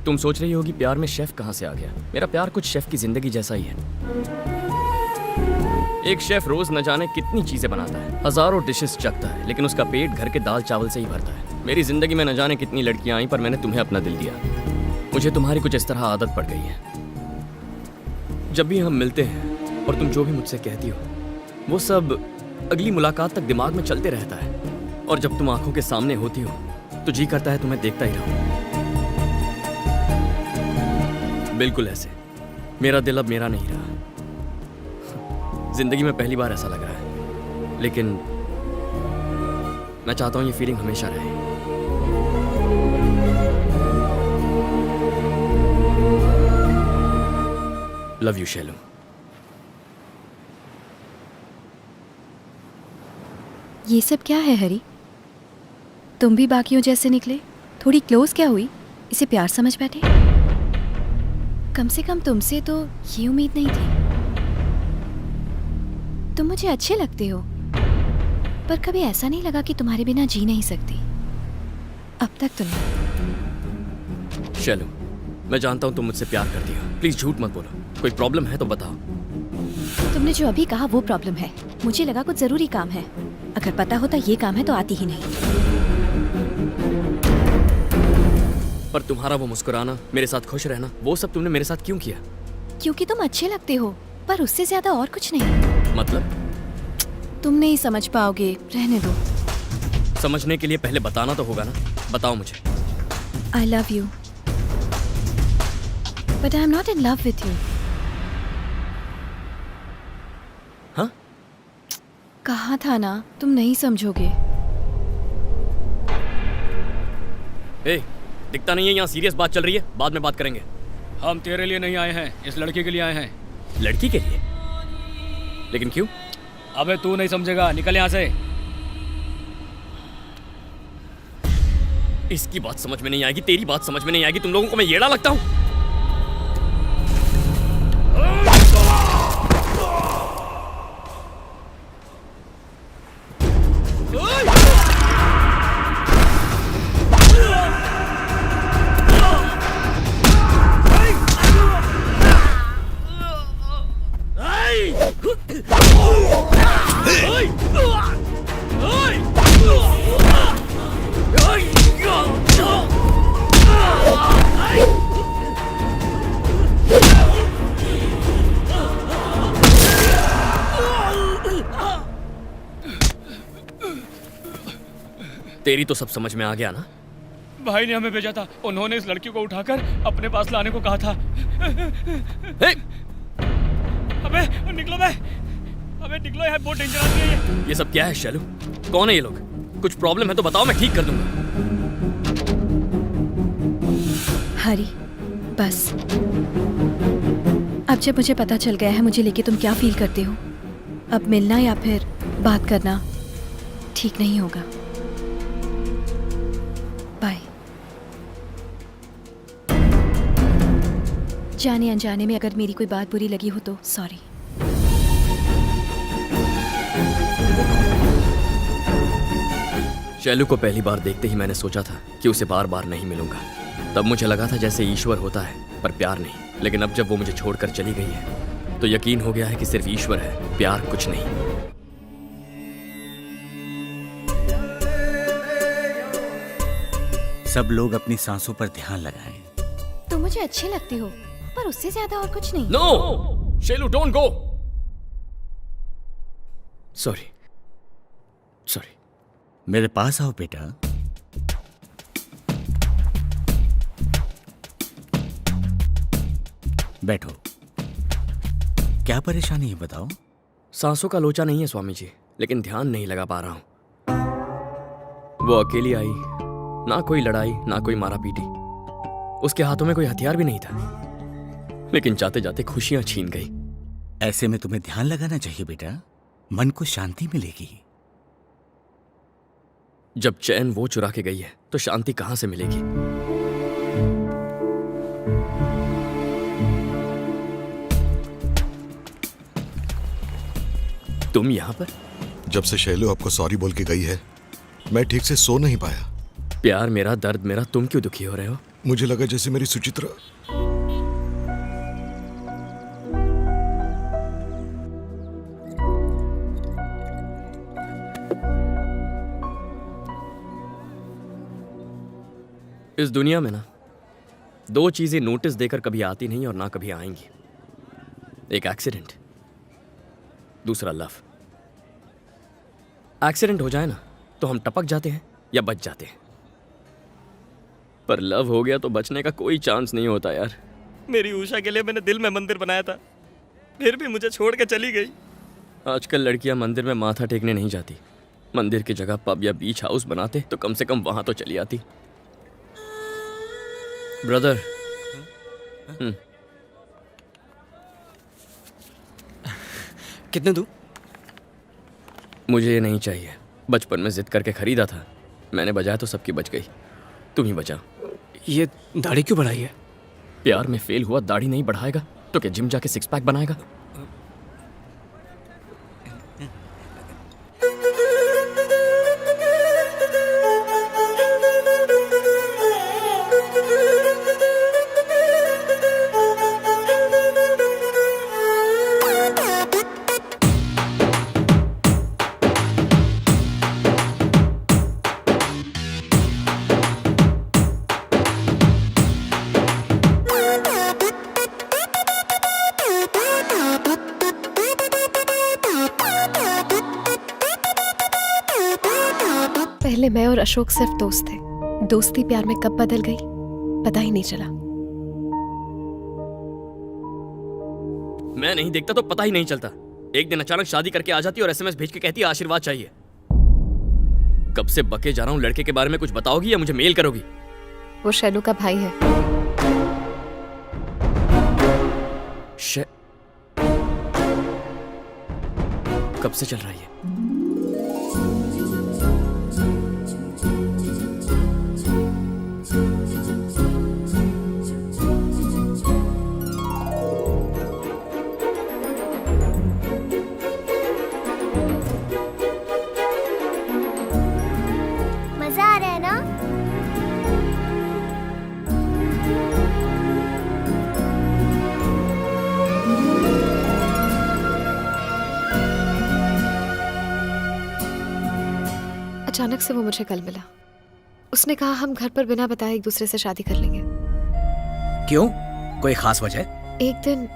तुम सोच रही होगी प्यार में शेफ कहाँ से आ गया। मेरा प्यार कुछ शेफ की जिंदगी जैसा ही है। एक शेफ रोज न जाने कितनी चीजें बनाता है, हजारों डिशेस चखता है, लेकिन उसका पेट घर के दाल चावल से ही भरता है। मेरी जिंदगी में न जाने कितनी लड़कियां आई, पर मैंने तुम्हें अपना दिल दिया। मुझे तुम्हारी कुछ इस तरह आदत पड़ गई है। जब भी हम मिलते हैं और तुम जो भी मुझसे कहती हो वो सब अगली मुलाकात तक दिमाग में चलते रहता है, और जब तुम आंखों के सामने होती हो तो जी करता है तुम्हें देखता ही रहूं। बिल्कुल ऐसे मेरा दिल अब मेरा नहीं रहा। जिंदगी में पहली बार ऐसा लग रहा है, लेकिन मैं चाहता हूं ये फीलिंग हमेशा रहे। Love you Shailu. ये सब क्या है हरी? तुम भी बाकियों जैसे निकले। थोड़ी क्लोज क्या हुई? इसे प्यार समझ बैठे? कम से कम तुमसे तो ये उम्मीद नहीं थी। तुम मुझे अच्छे लगते हो, पर कभी ऐसा नहीं लगा कि तुम्हारे बिना जी नहीं सकती। अब तक तो नहीं। शैलू, मैं जानता हूं तुम मुझसे प्यार करती हो। प्लीज झूठ मत बोलो। कोई प्रॉब्लम है तो बताओ। तुमने जो अभी कहा वो प्रॉब्लम है। मुझे लगा कुछ जरूरी काम है। अगर पता होता ये काम है तो आती ही नहीं। पर तुम्हारा वो मुस्कुराना, मेरे साथ खुश रहना, वो सब तुमने मेरे साथ क्यों किया? क्योंकि तुम अच्छे लगते हो, पर उससे ज्यादा और कुछ नहीं। मतलब? तुम नहीं समझ पाओगे, रहने दो। समझने के लिए पहले बताना तो होगा ना। बताओ मुझे। I love you, but I am not in love with you. हाँ? कहा था ना, तुम नहीं समझोगे। ए, दिखता नहीं है यहाँ सीरियस बात चल रही है। बाद में बात करेंगे। हम तेरे लिए नहीं आए हैं, इस लड़की के लिए आए हैं। लड़की के लिए? लेकिन क्यों? अबे तू नहीं समझेगा, निकल यहाँ से। इसकी बात समझ में नहीं आएगी, तेरी बात समझ में नहीं आएगी। तुम लोगों को मैं येड़ा लगता हूँ? तेरी तो सब समझ में आ गया ना? भाई ने हमें भेजा था, उन्होंने इस लड़की को उठाकर अपने पास लाने को कहा था। अबे निकलो बे, अबे निकलो, यार बहुत डेंजर आदमी है ये सब क्या है शैलू? कौन है ये लोग? कुछ प्रॉब्लम है तो बताओ, मैं ठीक कर दूंगा। हरी, बस अब जब मुझे पता चल गया है मुझे लेके तुम क्या फील करते हो, अब मिलना या फिर बात करना ठीक नहीं होगा। बाय। जाने अनजाने में अगर मेरी कोई बात बुरी लगी हो तो सॉरी। शैलू को पहली बार देखते ही मैंने सोचा था कि उसे बार बार नहीं मिलूंगा। तब मुझे लगा था जैसे ईश्वर होता है पर प्यार नहीं। लेकिन अब जब वो मुझे छोड़कर चली गई है तो यकीन हो गया है कि सिर्फ ईश्वर है, प्यार कुछ नहीं। सब लोग अपनी सांसों पर ध्यान लगाएं। तुम मुझे अच्छे लगते हो, पर उससे ज्यादा और कुछ नहीं। No Shailu, don't go. Sorry sorry. मेरे पास आओ बेटा। बैठो। क्या परेशानी है बताओ? सांसों का लोचा नहीं है स्वामी जी, लेकिन ध्यान नहीं लगा पा रहा हूं। वो अकेली आई, ना कोई लड़ाई ना कोई मारा पीटी। उसके हाथों में कोई हथियार भी नहीं था, लेकिन जाते जाते खुशियां छीन गई। ऐसे में तुम्हें ध्यान लगाना चाहिए बेटा, मन को शांति मिलेगी। जब चैन वो चुरा के गई है तो शांति कहां से मिलेगी? तुम यहां पर? जब से शैलू आपको सॉरी बोल के गई है मैं ठीक से सो नहीं पाया। प्यार मेरा, दर्द मेरा, तुम क्यों दुखी हो रहे हो? मुझे लगा जैसे मेरी सुचित्रा। इस दुनिया में ना दो चीजें नोटिस देकर कभी आती नहीं और ना कभी आएंगी। एक एक्सीडेंट, दूसरा लव। एक्सीडेंट हो जाए ना तो हम टपक जाते हैं या बच जाते हैं, पर लव हो गया तो बचने का कोई चांस नहीं होता यार। मेरी उषा के लिए मैंने दिल में मंदिर बनाया था, फिर भी मुझे छोड़ के चली गई। आजकल लड़कियां मंदिर में माथा टेकने नहीं जाती, मंदिर की जगह पब या बीच हाउस बनाते तो कम से कम वहां तो चली आती। ब्रदर, कितने दूं? मुझे ये नहीं चाहिए। बचपन में जिद करके खरीदा था, मैंने बजाया तो सबकी बच गई, तुम ही बचा। ये दाढ़ी क्यों बढ़ाई है? प्यार में फेल हुआ दाढ़ी नहीं बढ़ाएगा तो क्या जिम जाके सिक्स पैक बनाएगा? पहले मैं और अशोक सिर्फ दोस्त थे। दोस्ती प्यार में कब बदल गई पता ही नहीं चला। मैं नहीं देखता तो पता ही नहीं चलता। एक दिन अचानक शादी करके आ जाती और एसएमएस भेज के कहती आशीर्वाद चाहिए। कब से बके जा रहा हूं, लड़के के बारे में कुछ बताओगी या मुझे मेल करोगी? वो शैलू का भाई है। कब से चल रहा है ये? मजा आ रहा है ना? अचानक से वो मुझे कल मिला। उसने कहा हम घर पर बिना बताए एक दूसरे से शादी कर लेंगे। क्यों? कोई खास वजह? एक दिन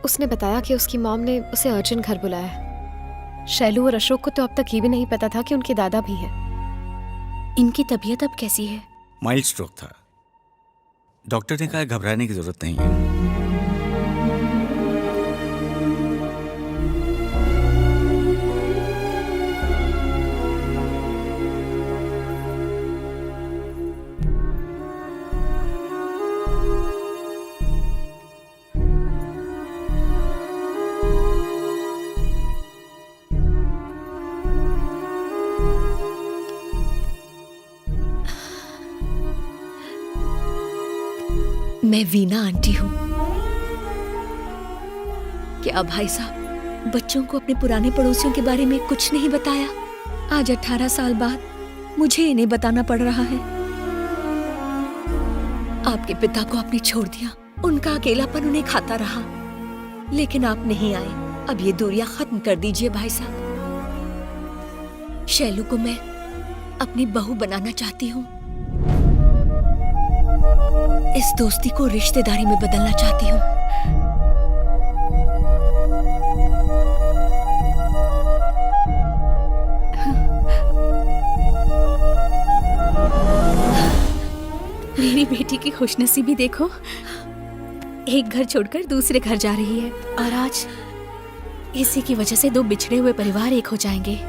उसने बताया कि उसकी मॉम ने उसे अर्जेंट घर बुलाया है। शैलू और अशोक को तो अब तक ये भी नहीं पता था कि उनके दादा भी हैं। इनकी तबीयत अब कैसी है? माइल्ड स्ट्रोक था। डॉक्टर ने कहा घबराने की जरूरत नहीं है। मैं वीना आंटी हूँ। क्या भाई साहब बच्चों को अपने पुराने पड़ोसियों के बारे में कुछ नहीं बताया? आज 18 साल बाद मुझे इन्हें बताना पड़ रहा है। आपके पिता को आपने छोड़ दिया, उनका अकेलापन उन्हें खाता रहा, लेकिन आप नहीं आए। अब ये दूरियां खत्म कर दीजिए भाई साहब। शैलू को मैं अपनी बहू बनाना चाहती हूँ। इस दोस्ती को रिश्तेदारी में बदलना चाहती हूँ। मेरी बेटी की खुशनसीबी देखो, एक घर छोड़कर दूसरे घर जा रही है और आज इसी की वजह से दो बिछड़े हुए परिवार एक हो जाएंगे।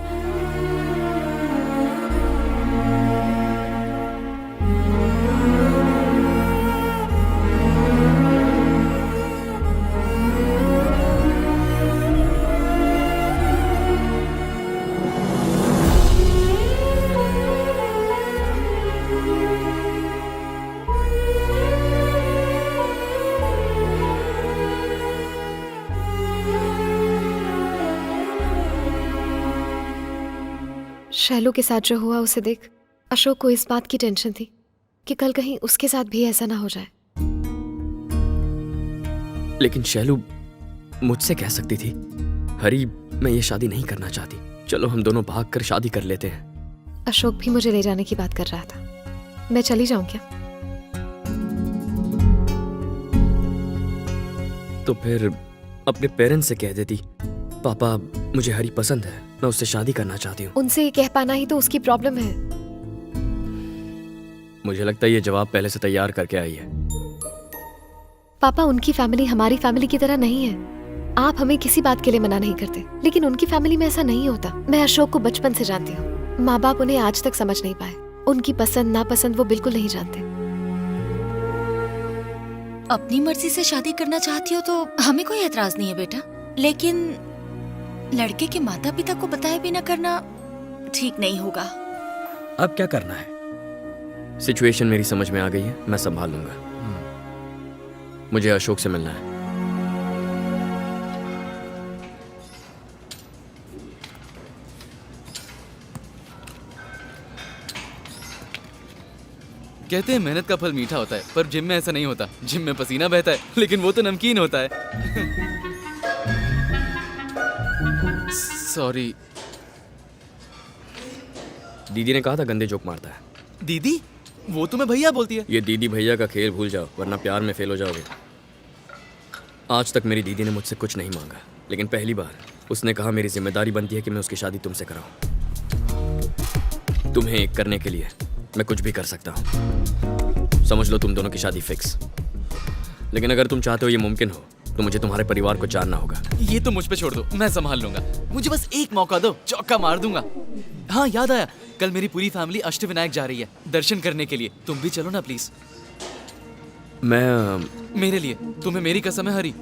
शैलू के साथ जो हुआ उसे देख अशोक को इस बात की टेंशन थी कि कल कहीं उसके साथ भी ऐसा ना हो जाए। लेकिन शैलू मुझसे कह सकती थी, हरी मैं ये शादी नहीं करना चाहती, चलो हम दोनों भाग कर शादी कर लेते हैं। अशोक भी मुझे ले जाने की बात कर रहा था। मैं चली जाऊं क्या? तो फिर अपने पेरेंट्स से कह देती, पापा मुझे हरी पसंद है, मैं उससे शादी करना चाहती हूँ। उनसे ये कह पाना ही तो उसकी प्रॉब्लम है। मुझे लगता है ये जवाब पहले से तैयार करके आई है। पापा, उनकी फैमिली हमारी फैमिली की तरह नहीं है। आप हमें किसी बात के लिए मना नहीं करते, लेकिन उनकी फैमिली में ऐसा नहीं होता। मैं अशोक को बचपन से जानती हूँ। माँ बाप उन्हें आज तक समझ नहीं पाए। उनकी पसंद नापसंद वो बिल्कुल नहीं जानते। अपनी मर्जी से शादी करना चाहती हो तो हमें कोई एतराज नहीं है बेटा, लेकिन लड़के के माता पिता को बताए बिना करना ठीक नहीं होगा। अब क्या करना है? सिचुएशन मेरी समझ में आ गई है, मैं संभाल लूंगा। मुझे अशोक से मिलना है। कहते हैं मेहनत का फल मीठा होता है, पर जिम में ऐसा नहीं होता। जिम में पसीना बहता है, लेकिन वो तो नमकीन होता है। सॉरी। दीदी ने कहा था गंदे जोक मारता है। दीदी? वो तुम्हें भैया बोलती है। ये दीदी भैया का खेल भूल जाओ, वरना प्यार में फेल हो जाओगे। आज तक मेरी दीदी ने मुझसे कुछ नहीं मांगा, लेकिन पहली बार उसने कहा मेरी जिम्मेदारी बनती है कि मैं उसकी शादी तुमसे कराऊं। तुम्हें एक करने के लिए मैं कुछ भी कर सकता हूं। समझ लो तुम दोनों की शादी फिक्स। लेकिन अगर तुम चाहते हो ये मुमकिन हो तो मुझे तुम्हारे परिवार को जानना होगा। ये तो मुझ पे छोड़ दो, मैं संभाल लूंगा। मुझे बस एक मौका दो, चौका मार दूंगा। हाँ याद आया, कल मेरी पूरी फैमिली अष्टविनायक जा रही है दर्शन करने के लिए। तुम भी चलो ना प्लीज। मैं मेरे लिए, तुम्हें मेरी कसम है हरी।